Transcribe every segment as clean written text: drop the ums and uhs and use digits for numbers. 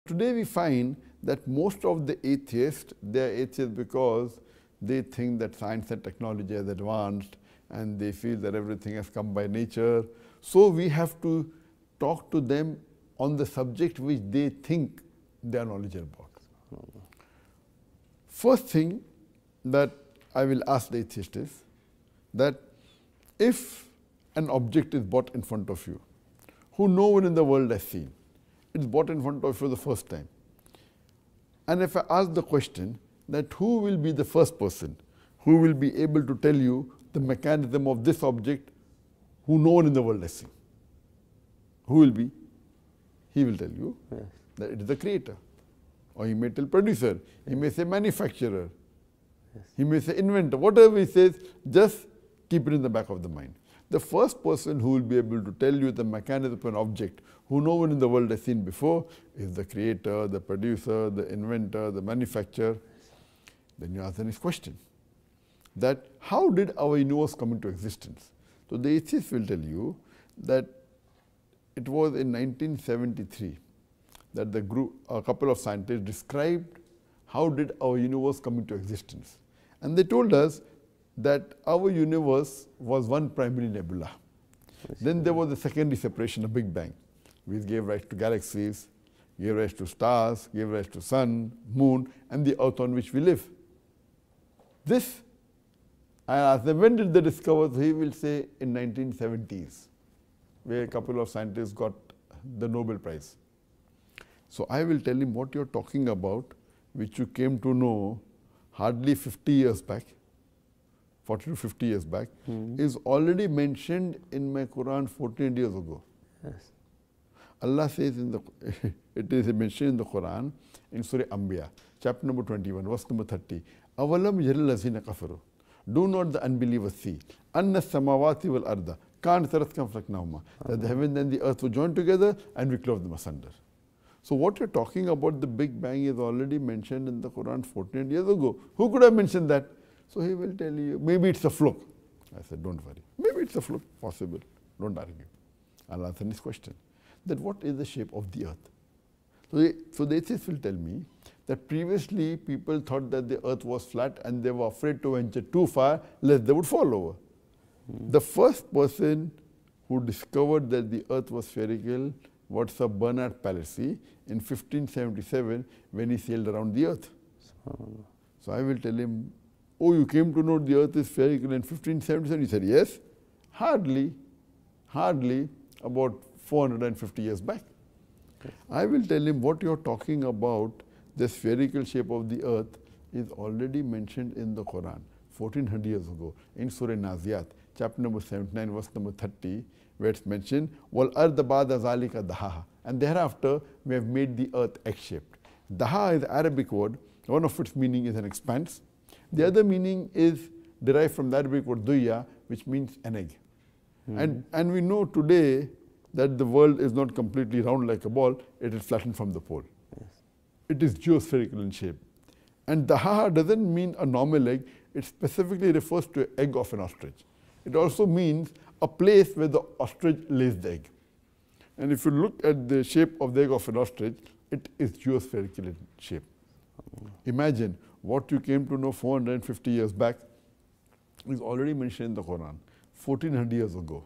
Today we find that most of the atheists, they are atheists because they think that science and technology has advanced and they feel that everything has come by nature. So we have to talk to them on the subject which they think they are knowledgeable about. First thing that I will ask the atheist is that if an object is brought in front of you, who no one in the world has seen, it's brought in front of you for the first time. And if I ask the question that who will be the first person who will be able to tell you the mechanism of this object who no one in the world has seen? Who will be? He will tell you that it is the creator. Or he may tell producer, he may say manufacturer, he may say inventor, whatever he says, just keep it in the back of the mind. The first person who will be able to tell you the mechanism of an object who no one in the world has seen before is the creator, the producer, the inventor, the manufacturer. Then you ask the next question, that how did our universe come into existence? So the atheist will tell you that it was in 1973 that a couple of scientists described how did our universe come into existence. And they told us that our universe was one primary nebula. Then there was a secondary separation, a Big Bang, which gave rise to galaxies, gave rise to stars, gave rise to sun, moon, and the earth on which we live. This, I asked them, when did they discover? He will say in 1970s, where a couple of scientists got the Nobel Prize. So I will tell him what you're talking about, which you came to know hardly 50 years back, 40 to 50 years back, is already mentioned in my Quran 14 years ago. Yes. Allah says it is mentioned in the Quran in Surah Anbiya, chapter number 21, verse number 30. Avalam yaril lazina kafaru. Do not the unbelievers see? Anna samawati wal arda kanat ratkan falaknahuma. That the heaven and the earth were joined together and we clove them asunder. So what you're talking about, the Big Bang, is already mentioned in the Quran 14 years ago. Who could have mentioned that? So he will tell you, maybe it's a fluke. I said, don't worry. Maybe it's a fluke, possible. Don't argue. I'll answer this question. That what is the shape of the earth? So the atheist will tell me that previously people thought that the earth was flat and they were afraid to venture too far lest they would fall over. The first person who discovered that the earth was spherical was Sir Bernard Palissy in 1577 when he sailed around the earth. So I will tell him, oh, you came to know the earth is spherical in 1577? He said, yes, hardly about 450 years back. I will tell him what you're talking about, the spherical shape of the earth, is already mentioned in the Quran 1400 years ago in Surah Naziyat, chapter number 79, verse number 30, where it's mentioned, Wal arda ba'da zalika dahaha. And thereafter we have made the earth egg-shaped. Daha is an Arabic word. One of its meaning is an expanse. The other meaning is derived from the Arabic word duya, which means an egg. And we know today that the world is not completely round like a ball, it is flattened from the pole. Yes. It is geospherical in shape. And dahaha doesn't mean a normal egg, it specifically refers to an egg of an ostrich. It also means a place where the ostrich lays the egg. And if you look at the shape of the egg of an ostrich, it is geospherical in shape. Imagine what you came to know 450 years back is already mentioned in the Quran 1400 years ago,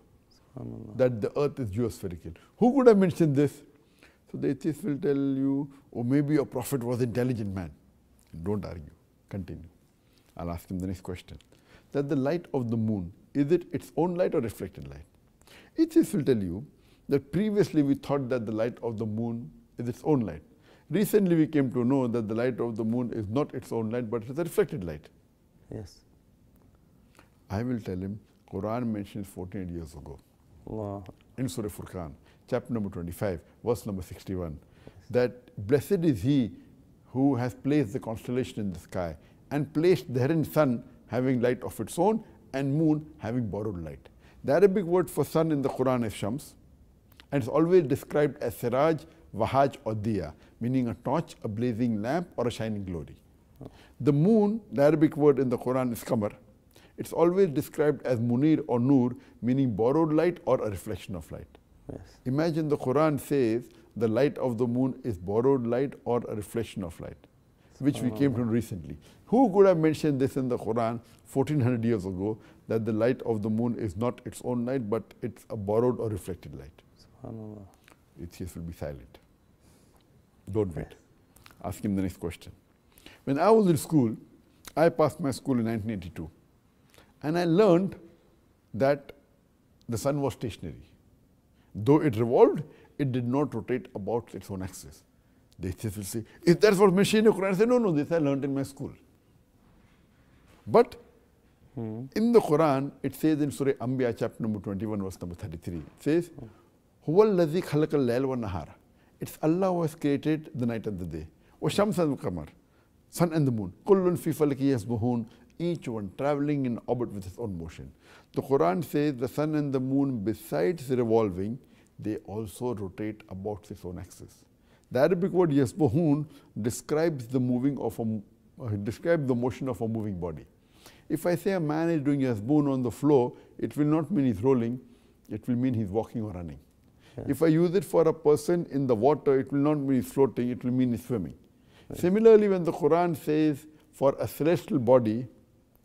that the earth is geospherical. Who could have mentioned this? So the atheist will tell you, oh, maybe a prophet was an intelligent man. Don't argue. Continue. I'll ask him the next question. That the light of the moon, is it its own light or reflected light? Atheist will tell you that previously we thought that the light of the moon is its own light. Recently we came to know that the light of the moon is not its own light, but it is a reflected light. Yes. I will tell him, Quran mentions 14 years ago. Wow. In Surah Furqan, chapter number 25, verse number 61, that blessed is he who has placed the constellation in the sky and placed therein sun having light of its own and moon having borrowed light. The Arabic word for sun in the Quran is shams, and it's always described as siraj, wahaj or diya, meaning a torch, a blazing lamp or a shining glory. The moon, the Arabic word in the Quran is qamar. It's always described as munir or nur, meaning borrowed light or a reflection of light. Yes. Imagine the Quran says the light of the moon is borrowed light or a reflection of light, which we came to recently. Who could have mentioned this in the Quran 1400 years ago, that the light of the moon is not its own light, but it's a borrowed or reflected light? Atheists will be silent. Don't wait. Ask him the next question. When I was in school, I passed my school in 1982, and I learned that the sun was stationary. Though it revolved, it did not rotate about its own axis. The atheists will say, if that's what mentioned in the Quran, I say, no, this I learned in my school. But in the Quran, it says in Surah Anbiya, chapter number 21, verse number 33, it says, هُوَ الَّذِي خَلَقَ اللَّيْلَ وَالنَّهَارَ. It's Allah who has created the night and the day. وَالشَّمْسَ وَالْقَمَرَ. Sun and the moon. كُلٌّ فِي فَلَكٍ يَسْبَحُونَ. Each one traveling in orbit with its own motion. The Quran says the sun and the moon, besides revolving, they also rotate about its own axis. The Arabic word yasbahun describes the motion of a moving body. If I say a man is doing yasbun on the floor, it will not mean he's rolling, it will mean he's walking or running. Yeah. If I use it for a person in the water, it will not mean he's floating, it will mean he's swimming. Right. Similarly, when the Quran says for a celestial body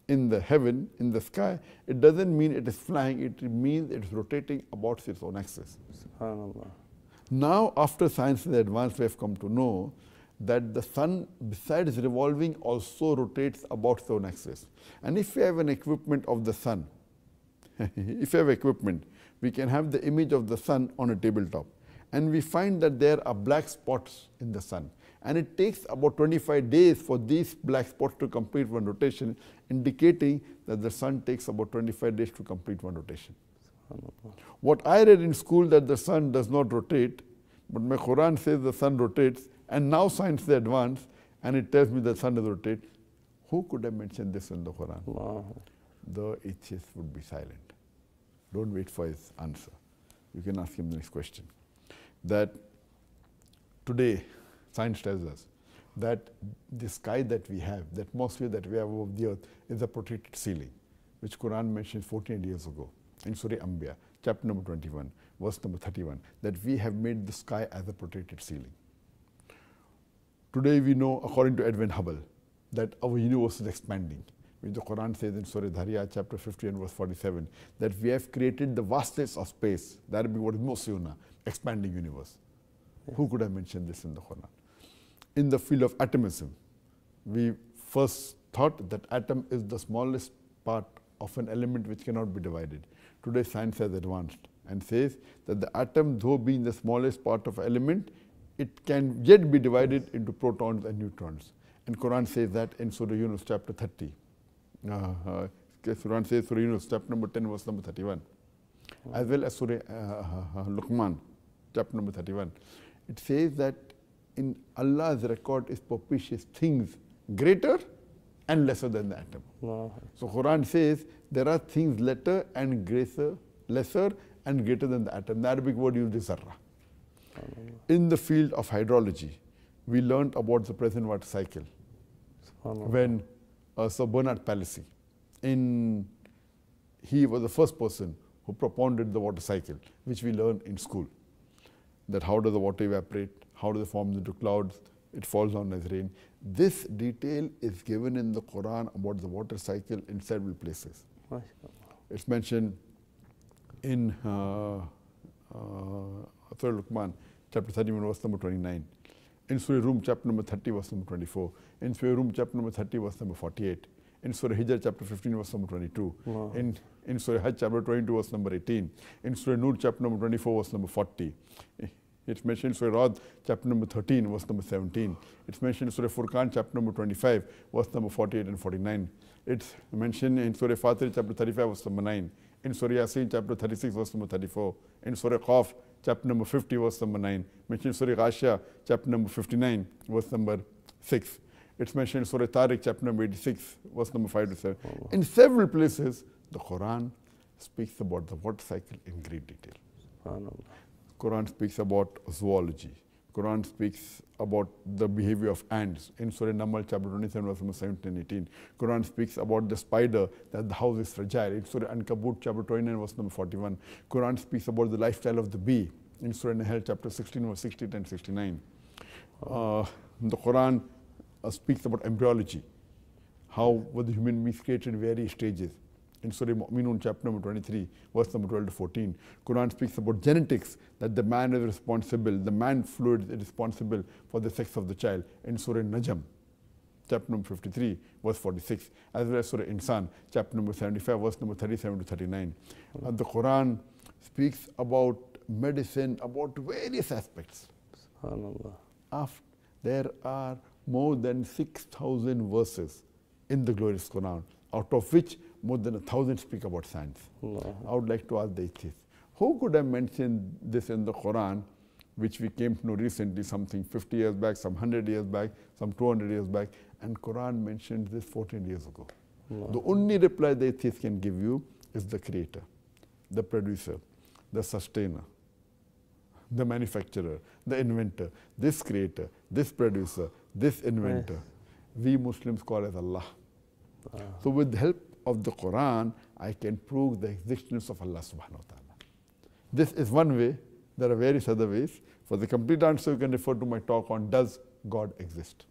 in the heaven, in the sky, it doesn't mean it is flying, it means it is rotating about its own axis. SubhanAllah. Now, after science is advanced, we have come to know that the sun, besides revolving, also rotates about its own axis. And if we have an equipment of the sun, if we have equipment, we can have the image of the sun on a tabletop. And we find that there are black spots in the sun. And it takes about 25 days for these black spots to complete one rotation, indicating that the sun takes about 25 days to complete one rotation. What I read in school, that the sun does not rotate, but my Quran says the sun rotates, and now science is advanced, and it tells me the sun does rotate. Who could have mentioned this in the Quran? Wow. The atheist would be silent. Don't wait for his answer. You can ask him the next question. That today, science tells us that the sky that we have, the atmosphere that we have above the earth, is a protected ceiling, which Quran mentioned 14 years ago in Surah Anbiya, chapter number 21, verse number 31, that we have made the sky as a protected ceiling. Today we know, according to Edwin Hubble, that our universe is expanding, which the Quran says in Surah Dhariyat, chapter 50 and verse 47, that we have created the vastness of space, the Arabic word is Mosiyuna, expanding universe. Yeah. Who could have mentioned this in the Quran? In the field of atomism, we first thought that atom is the smallest part of an element which cannot be divided. Today science has advanced and says that the atom, though being the smallest part of an element, it can yet be divided into protons and neutrons. And Quran says that in Surah Yunus chapter 30. Quran says Surah Yunus chapter number 10 verse number 31. As well as Surah Luqman chapter number 31. It says that in Allah's record is propitious things greater and lesser than the atom. Wow. So Quran says there are things lesser and greater than the atom. The Arabic word used is zarra. In the field of hydrology, we learned about the present water cycle when Sir Bernard Palissy, he was the first person who propounded the water cycle, which we learned in school. That how does the water evaporate, how does it form into clouds, it falls down as rain. This detail is given in the Quran about the water cycle in several places. It's mentioned in Surah Luqman, chapter 31, verse number 29. In Surah Rum, chapter number 30, verse number 24. In Surah Rum, chapter number 30, verse number 48. In Surah Hijr, chapter 15, verse number 22. Wow. In Surah Hajj, chapter 22, verse number 18. In Surah Nur, chapter number 24, verse number 40. It's mentioned in Surah Rad, chapter number 13, verse number 17. It's mentioned in Surah Furqan, chapter number 25, verse number 48 and 49. It's mentioned in Surah Fatir, chapter 35, verse number 9. In Surah Yasin, chapter 36, verse number 34. In Surah Qaf, chapter number 50, verse number 9. Mentioned in Surah Ghashiyah, chapter number 59, verse number 6. It's mentioned in Surah Tariq, chapter number 86, verse number 5 to 7. Oh. In several places, the Quran speaks about the water cycle in great detail. Quran speaks about zoology. Quran speaks about the behavior of ants. In Surah Namal, chapter 27, verse number 17 and 18. Quran speaks about the spider, that the house is fragile. In Surah Ankabut, chapter 29, verse number 41. Quran speaks about the lifestyle of the bee. in Surah Nahl chapter 16 verse 68 and 69. The Quran speaks about embryology, how was the human being created in various stages. In Surah Mu'minun chapter number 23 verse number 12 to 14, Quran speaks about genetics, that the man is responsible, the man fluid is responsible for the sex of the child. In Surah Najm chapter number 53 verse 46, as well as Surah Insan chapter number 75 verse number 37 to 39. The Quran speaks about medicine, about various aspects. SubhanAllah. There are more than 6,000 verses in the glorious Quran, out of which more than 1,000 speak about science. Allah. I would like to ask the atheists, who could have mentioned this in the Quran, which we came to know recently, something 50 years back, some 100 years back, some 200 years back, and Quran mentioned this 14 years ago. Allah. The only reply the atheist can give you is the creator, the producer, the sustainer, the manufacturer, the inventor, this creator, this producer, this inventor. We Muslims call as Allah. So with the help of the Quran, I can prove the existence of Allah subhanahu wa ta'ala. This is one way. There are various other ways. For the complete answer, you can refer to my talk on Does God Exist?